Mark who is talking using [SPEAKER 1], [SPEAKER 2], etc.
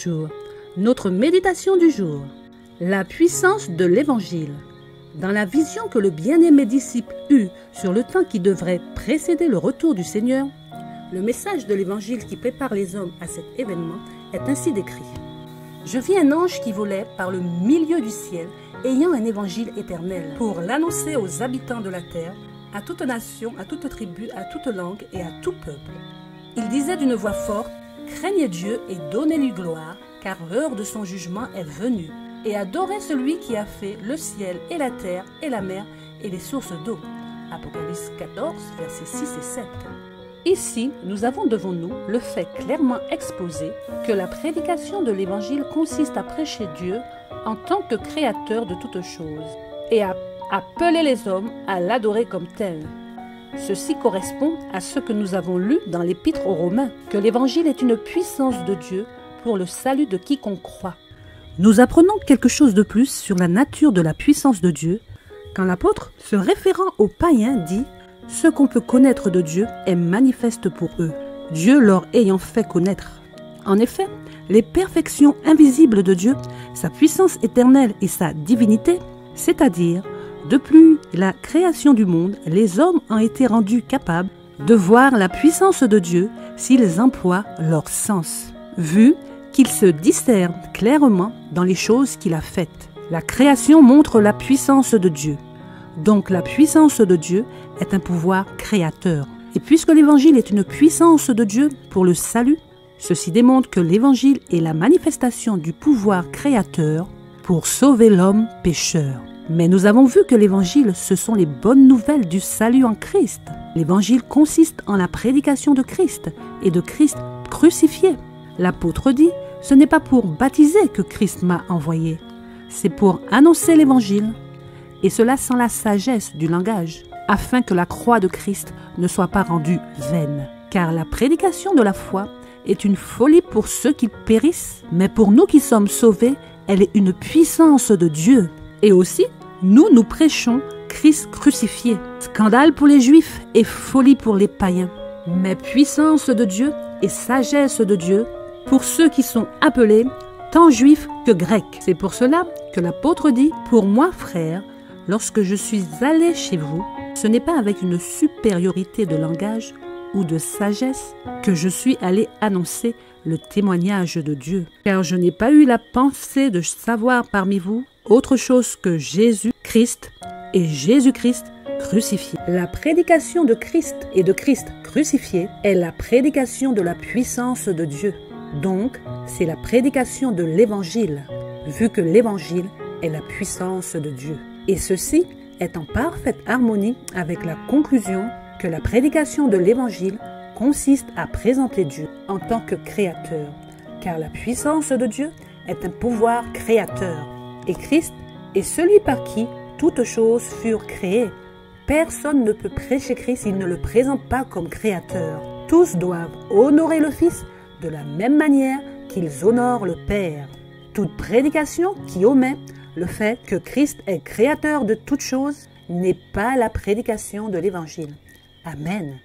[SPEAKER 1] Bonjour, notre méditation du jour. La puissance de l'Évangile. Dans la vision que le bien-aimé disciple eut sur le temps qui devrait précéder le retour du Seigneur, le message de l'Évangile qui prépare les hommes à cet événement est ainsi décrit. Je vis un ange qui volait par le milieu du ciel, ayant un évangile éternel, pour l'annoncer aux habitants de la terre, à toute nation, à toute tribu, à toute langue et à tout peuple. Il disait d'une voix forte: craignez Dieu et donnez-lui gloire, car l'heure de son jugement est venue. Et adorez celui qui a fait le ciel et la terre et la mer et les sources d'eau. Apocalypse 14, versets 6 et 7. Ici, nous avons devant nous le fait clairement exposé que la prédication de l'Évangile consiste à prêcher Dieu en tant que créateur de toutes choses et à appeler les hommes à l'adorer comme tel. Ceci correspond à ce que nous avons lu dans l'Épître aux Romains, que l'Évangile est une puissance de Dieu pour le salut de quiconque croit. Nous apprenons quelque chose de plus sur la nature de la puissance de Dieu quand l'apôtre, se référant aux païens, dit « Ce qu'on peut connaître de Dieu est manifeste pour eux, Dieu leur ayant fait connaître. » En effet, les perfections invisibles de Dieu, sa puissance éternelle et sa divinité, c'est-à-dire depuis la création du monde, les hommes ont été rendus capables de voir la puissance de Dieu s'ils emploient leur sens, vu qu'ils se discernent clairement dans les choses qu'il a faites. La création montre la puissance de Dieu. Donc la puissance de Dieu est un pouvoir créateur. Et puisque l'Évangile est une puissance de Dieu pour le salut, ceci démontre que l'Évangile est la manifestation du pouvoir créateur pour sauver l'homme pécheur. Mais nous avons vu que l'Évangile, ce sont les bonnes nouvelles du salut en Christ. L'Évangile consiste en la prédication de Christ et de Christ crucifié. L'apôtre dit, ce n'est pas pour baptiser que Christ m'a envoyé, c'est pour annoncer l'Évangile, et cela sans la sagesse du langage, afin que la croix de Christ ne soit pas rendue vaine. Car la prédication de la foi est une folie pour ceux qui périssent, mais pour nous qui sommes sauvés, elle est une puissance de Dieu. Et aussi, nous prêchons Christ crucifié. Scandale pour les Juifs et folie pour les païens. Mais puissance de Dieu et sagesse de Dieu pour ceux qui sont appelés tant juifs que grecs. C'est pour cela que l'apôtre dit, pour moi, frères, lorsque je suis allé chez vous, ce n'est pas avec une supériorité de langage ou de sagesse que je suis allé annoncer le témoignage de Dieu. Car je n'ai pas eu la pensée de savoir parmi vous autre chose que Jésus-Christ et Jésus-Christ crucifié. La prédication de Christ et de Christ crucifié est la prédication de la puissance de Dieu. Donc, c'est la prédication de l'Évangile, vu que l'Évangile est la puissance de Dieu. Et ceci est en parfaite harmonie avec la conclusion que la prédication de l'Évangile consiste à présenter Dieu en tant que créateur, car la puissance de Dieu est un pouvoir créateur. Et Christ est celui par qui toutes choses furent créées. Personne ne peut prêcher Christ s'il ne le présente pas comme créateur. Tous doivent honorer le Fils de la même manière qu'ils honorent le Père. Toute prédication qui omet le fait que Christ est créateur de toutes choses n'est pas la prédication de l'Évangile. Amen.